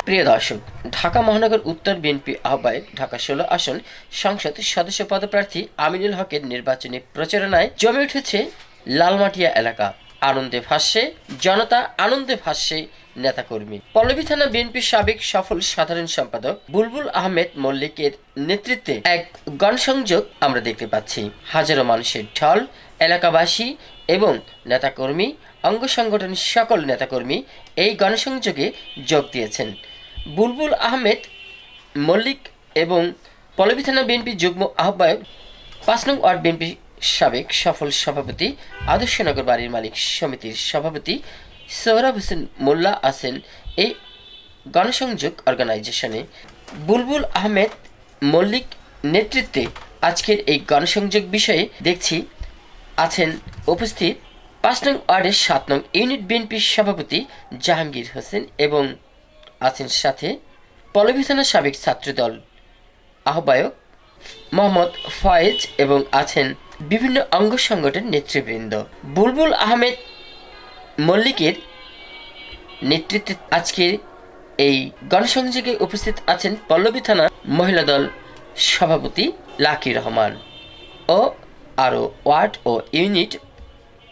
প্রিয় দর্শক, ঢাকা মহানগর উত্তর বিএনপি আহ্বায়ক ঢাকা ১৬ আসন সংসদ সদস্য পদপ্রার্থী আমিনুল হকের নির্বাচনী প্রচারণায় জমে উঠেছে লালমাটিয়া এলাকা। আনন্দে ভাসছে জনতা, আনন্দে ভাসছে নেতাকর্মী। পল্লবী থানা বিএনপির সাবেক সফল সাধারণ সম্পাদক বুলবুল আহমেদ মল্লিকের নেতৃত্বে এক গণসংযোগ আমরা দেখতে পাচ্ছি। হাজারো মানুষের ঢল, এলাকাবাসী এবং নেতাকর্মী, অঙ্গ সংগঠনের সকল নেতাকর্মী এই গণসংযোগে যোগ দিয়েছেন। বুলবুল আহমেদ মল্লিক এবং পল্লবী থানা বিএনপি যুগ্ম আহ্বায়ক ৫ নং ওয়ার্ড বিএনপি সাবেক সফল সভাপতি আদর্শনগর বাড়ির মালিক সমিতির সভাপতি সোহরাব হোসেন মোল্লা আছেন এই গণসংযোগ অর্গানাইজেশনে। বুলবুল আহমেদ মল্লিক নেতৃত্বে আজকের এই গণসংযোগ বিষয়ে দেখছি আছেন উপস্থিত ৫ নং ওয়ার্ডের ৭ নং ইউনিট বিএনপির সভাপতি জাহাঙ্গীর হোসেন এবং আছেন সাথে পল্লবী থানার সাবেক ছাত্রদল আহ্বায়ক মোহাম্মদ ফয়েজ এবং আছেন বিভিন্ন অঙ্গ সংগঠনের নেতৃবৃন্দ। বুলবুল আহমেদ মল্লিকের নেতৃত্বে আজকের এই গণসংযোগে উপস্থিত আছেন পল্লবী থানা মহিলা দল সভাপতি লাকি রহমান ও আরও ওয়ার্ড ও ইউনিট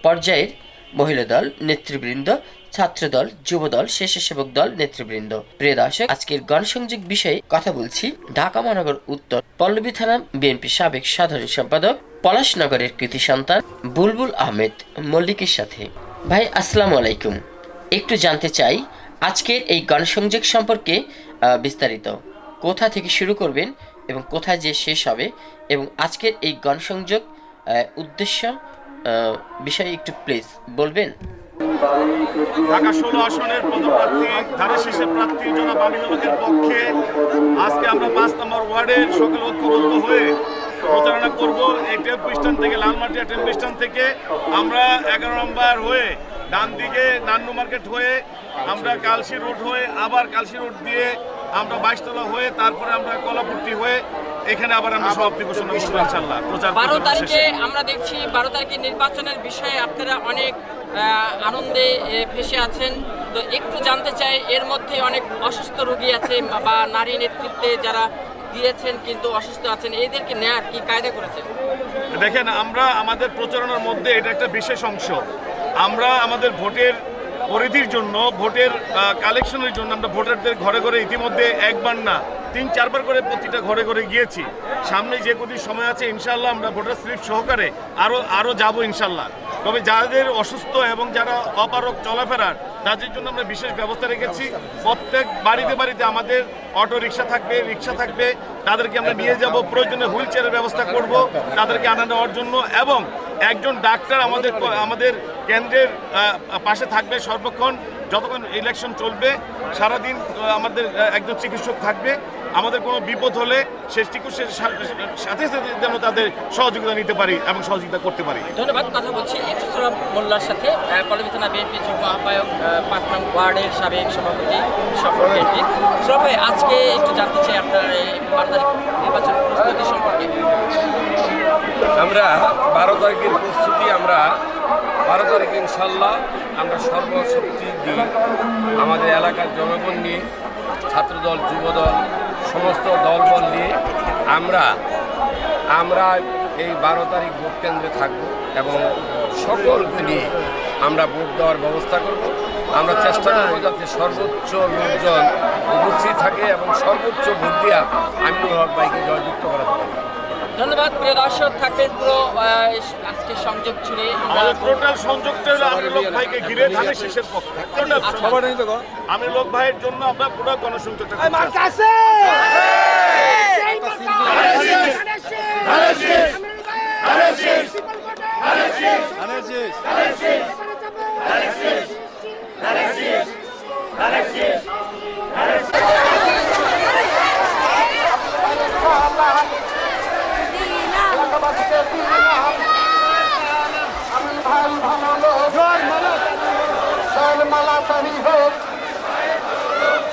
পর্যায়ের মহিলা দল নেতৃবৃন্দ, ছাত্রদল, যুবদল, স্বেচ্ছাসেবক দল নেতৃবৃন্দ। প্রিয় দর্শক, আজকের গণসংযোগ বিষয়ে কথা বলছি ঢাকা মহানগর উত্তর পল্লবী থানা বিএনপি সাবেক সাধারণ সম্পাদক পলাশনগরের কৃতি সন্তান বুলবুল আহমেদ মল্লিকের সাথে। ভাই আসসালামু আলাইকুম, একটু জানতে চাই আজকের এই গণসংযোগ সম্পর্কে বিস্তারিত। কোথা থেকে শুরু করবেন এবং কোথায় যে শেষ হবে এবং আজকের এই গণসংযোগ উদ্দেশ্য বিষয়ে একটু প্লিজ বলবেন। ঢাকা ১৬ আসনের পদপ্রার্থী ধারে শেষের প্রার্থী জনাব আমিনুল হকের পক্ষে আজকে আমরা ৫ নম্বর ওয়ার্ডের সকল ঐক্যবদ্ধ হয়ে প্রচারণা করব। এই টেম্পো স্ট্যান্ড থেকে, লালমাটিয়া টেম্পো স্ট্যান্ড থেকে আমরা ১১ নম্বর হয়ে ডান দিকে নান্নু মার্কেট হয়ে আমরা কালশি রোড হয়ে আবার কালশি রোড দিয়ে আমরা ২২তলা হয়ে তারপরে আমরা কলাপট্টি হয়ে এখানে আবার আমরা সমাপ্তি ঘোষণা করব ইনশাআল্লাহ। ১২ তারিখে আমরা দেখছি ১২ তারিখে নির্বাচনের বিষয়ে আপনারা অনেক আনন্দে ভেসে আছেন। তো একটু জানতে চাই, এর মধ্যে অনেক অসুস্থ রোগী আছে বা নারী নেতৃত্বে যারা দিয়েছেন কিন্তু অসুস্থ আছেন, এদেরকে নেয়ার কি কায়দা করেছেন? দেখেন, আমরা আমাদের প্রচারণার মধ্যে এটা একটা বিশেষ অংশ। আমরা আমাদের ভোটের পরিধির জন্য, ভোটের কালেকশনের জন্য আমরা ভোটারদের ঘরে ঘরে ইতিমধ্যে একবার না ৩-৪বার করে প্রতিটা ঘরে ঘরে গিয়েছি। সামনে যে কদিন সময় আছে ইনশাল্লাহ আমরা ভোটার স্লিপ সহকারে আরও যাব ইনশাল্লাহ। তবে যাদের অসুস্থ এবং যারা অপারক চলাফেরার, তাদের জন্য আমরা বিশেষ ব্যবস্থা রেখেছি। প্রত্যেক বাড়িতে বাড়িতে আমাদের অটো রিক্সা থাকবে, রিক্সা থাকবে, তাদেরকে আমরা নিয়ে যাব। প্রয়োজনে হুইল চেয়ারের ব্যবস্থা করব তাদেরকে আনা নেওয়ার জন্য, এবং একজন ডাক্তার আমাদের কেন্দ্রের পাশে থাকবে সর্বক্ষণ, যতক্ষণ ইলেকশন চলবে সারাদিন আমাদের একজন চিকিৎসক থাকবে। আমাদের কোনো বিপদ হলে সেই চিকিৎসার সাথে সাথে যেন তাদের সহযোগিতা নিতে পারি এবং সহযোগিতা করতে পারি। ধন্যবাদ। কথা বলছি সোহরাব মোল্লার সাথে, পল্লবী থানা বিএনপি যুগ্ম আহ্বায়ক ৫ নং ওয়ার্ডের সাবেক সভাপতি সফল বিএনপি। সোহরাব ভাই, আজকে একটু জানতে চাই আপনার এই ১২ তারিখ নির্বাচন প্রস্তুতি সম্পর্কে। আমরা ১২ তারিখের প্রস্তুতি, আমরা ১২ তারিখে ইনশাল্লাহ আমরা সর্বশক্তি দিয়ে আমাদের এলাকার জনগণ নিয়ে, ছাত্রদল, যুবদল, সমস্ত দলবল নিয়ে আমরা এই ১২ তারিখ ভোট কেন্দ্রে থাকব এবং সকলকে নিয়ে আমরা ভোট দেওয়ার ব্যবস্থা করব। আমরা চেষ্টা করব যাতে সর্বোচ্চ লোকজন উপস্থিত থাকে এবং সর্বোচ্চ ভোট দেওয়া আমিনুল হক ভাইকে জয়যুক্ত করাতে পারি। ধন্যবাদ। প্রিয় দর্শক, থাকবেন পুরো আজকের সংযোগ জুড়ে। টোটাল সংযোগটা হলো আমিনুল হক ভাইকে ঘিরে ধানের শেষের পক্ষে। আমিনুল হক ভাইয়ের জন্য আমরা পুরো গণসংযোগটা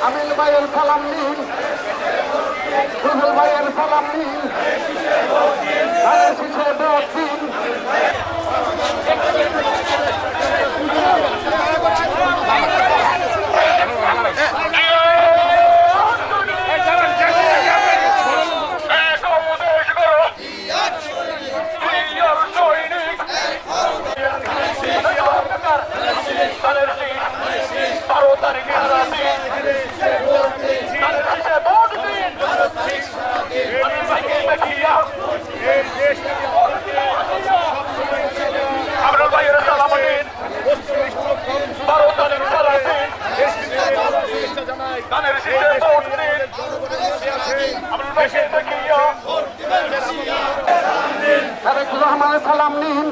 আমিন ভাইয়ের সালাম নিন, সুহেল ভাইয়ের সালাম নিন, ধানের শীষে ভোট দিন। ধানের শীষে ভোট দিন আমরা দেশে থাকিয়া তারেক রহমানের সালাম নিন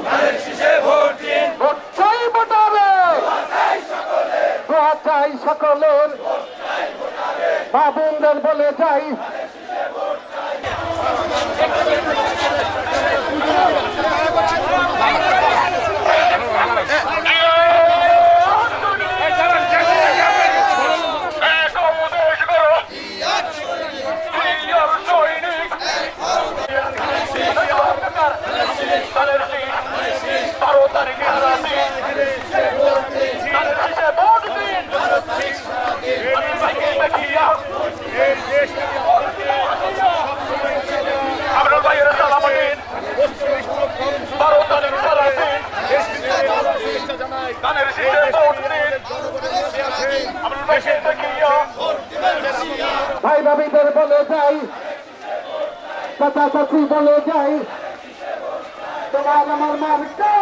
ভোট চাই ভোটারে দোয়া চাই সকলের মা বোনদের বলে যাই আমরা ভাইয়ের সালাম দিন 12 তারিখ সালাম দিন ধানের শীষে ভোট দিন আমরা দেশে থাকিয়া ভাই ভাবিদের বলে যাই চাচা চাচি বলে যাই তোমার আমার মার্কা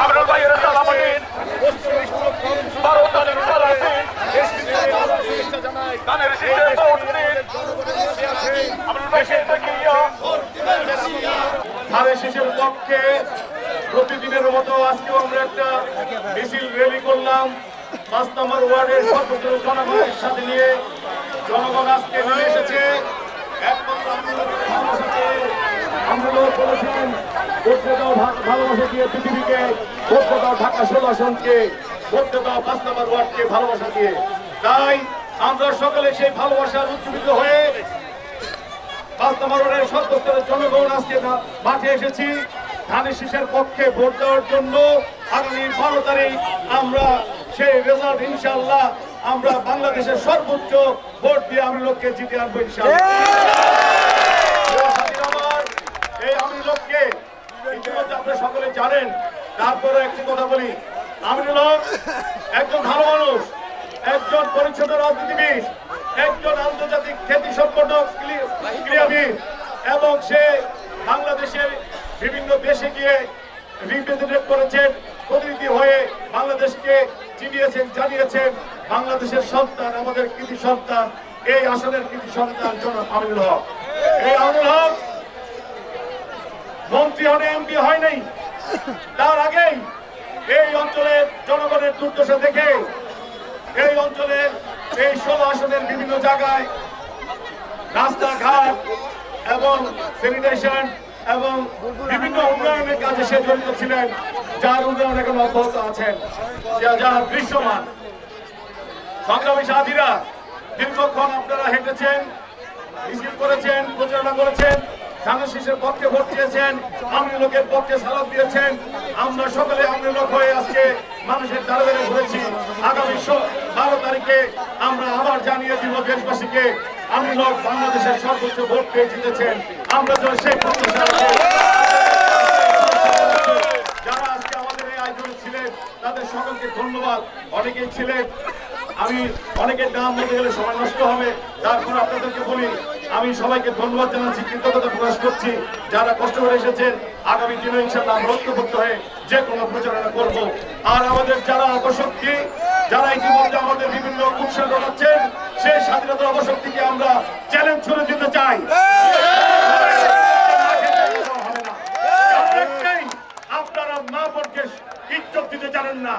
আমরা ভাইয়ের সালাম দিন 12 তারিখ সালাম দিন ধানের শীষে ভোট দিন আমরা দেশে থাকিয়া ধানের শীষের পক্ষে প্রতিদিনের মতো আজকেও আমরা একটা মিছিল র্যালি করলাম 5 নম্বর ওয়ার্ডের সর্বোচ্চ জনগণের সাথে নিয়ে জনগণ আজকে নিয়ে এসেছে একমাত্র আমরা বলেছেন ভোটে দাও ভালোবাসা দিয়ে পৃথিবীকে ভোটে দাও ঢাকা 16 আসনকে ভোটে দাও 5 নম্বর ওয়ার্ডকে ভালোবাসা দিয়ে তাই আমরা সকলে সেই ভালোবাসার উজ্জীবিত হয়ে 5 নম্বর ওয়ার্ডের সর্বস্তরের জনগণ আজকে মাঠে এসেছি ধানের শীষের পক্ষে ভোট দেওয়ার জন্য আগামী 12 তারিখ আমরা সেই রেজাল্ট ইনশাআল্লাহ আমরা বাংলাদেশের সর্বোচ্চ ভোট দিয়ে আমি লোককে জিতে আনবো ইনশাআল্লাহ। এই আমি লোককে ইতিমধ্যে আপনারা সকলে জানেন তারপরে একটি কথা বলি আমিনুল হক একজন ভালো মানুষ একজন পরিচ্ছন্ন রাজনীতিবিদ একজন আন্তর্জাতিক খ্যাতি সম্পন্ন ক্রীড়াবিদ এবং সে বাংলাদেশের বিভিন্ন দেশে গিয়ে রিপ্রেজেন্টেট করেছেন প্রতিনিধি হয়ে বাংলাদেশকে চিনিয়েছেন জানিয়েছেন বাংলাদেশের সন্তান আমাদের কৃতি সন্তান এই আসনের কৃতি সন্তান জনাব আমিনুল হক এই আমিনুল হক মন্ত্রী হলে এমপি হয় নাই তার আগেই এই অঞ্চলের জনগণের দুর্দশা দেখে এই অঞ্চলের এই 16 আসনের বিভিন্ন জায়গায় রাস্তাঘাট এবং স্যানিটেশন এবং বিভিন্ন উন্নয়নের কাজে সে জড়িত ছিলেন যার উন্নয়ন এখন অব্যাহত আছেন যার দৃশ্যমান সংগ্রামী সাথীরা দীর্ঘক্ষণ আপনারা হেঁটেছেন মিছিল করেছেন প্রচারণা করেছেন ধানের শীষের পক্ষে ভোট দিয়েছেন আওয়ামী লোকের পক্ষে সালাম দিয়েছেন আমরা সকলে আওয়ামী লোক হয়ে আজকে মানুষের দরবারে ঘুরেছি আগামী 12 তারিখে আমরা আবার জানিয়ে দিব দেশবাসীকে আওয়ামী লোক বাংলাদেশের সর্বোচ্চ ভোট পেয়ে জিতেছেন আমরা যেন সেই প্রত্যাশা যারা আজকে আমাদের এই আয়োজনে ছিলেন তাদের সকলকে ধন্যবাদ অনেকেই ছিলেন আমি অনেকের নাম বলতে গেলে সময় নষ্ট হবে তারপর আপনাদেরকে বলি আমি সবাইকে ধন্যবাদ জানাচ্ছি কৃতজ্ঞতা প্রকাশ করছি যারা কষ্ট করে এসেছেন আগামী দিনে ইনশাআল্লাহ আমরা ঐক্যবদ্ধ হয়ে যে কোনো প্রচারণা করব আর আমাদের যারা অপশক্তি যারা ইতিমধ্যে আমাদের বিভিন্ন উৎসাহ জানাচ্ছেন সেই স্বাধীনতার অপশক্তিকে আমরা চ্যালেঞ্জ করে দিতে চাই আপনারা মা বোনকে ইজ্জত দিতে জানেন না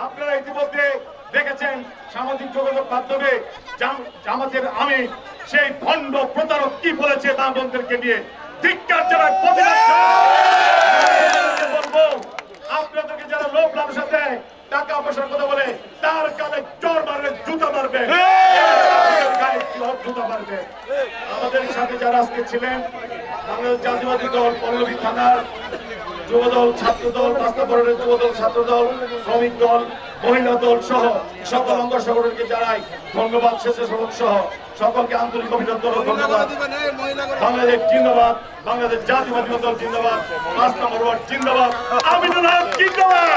আপনারা ইতিমধ্যে দেখেছেন সামাজিক যোগাযোগ মাধ্যমে জামাতের আমির সেই ভণ্ড প্রতারক কি বলেছে মা বোনদেরকে নিয়ে ধিক্কার জানার প্রতিবাদ বলবো আপনাদেরকে যারা লোভ লালসা দেয় টাকা পয়সার কথা বলে তার কানে চোর মারবে জুতা মারবে জুতা মারবে আমাদের সাথে যারা আজকে ছিলেন বাংলাদেশ জাতীয়বাদী দল পল্লবী থানার যুবদল ছাত্রদল রাস্তাবরণের যুবদল ছাত্রদল শ্রমিক দল মহিলা দল সহ সকল অঙ্গ সংগঠনকে জানাই ধন্যবাদ। স্বেচ্ছাসেবক সহ সকলকে আন্তরিক অভিনন্দন ও ধন্যবাদ। বাংলাদেশ জিন্দাবাদ, বাংলাদেশ জাতীয়বাদী দল জিন্দাবাদ, 5 নম্বর ওয়ার্ড জিন্দাবাদ, আমিনুল হক জিন্দাবাদ।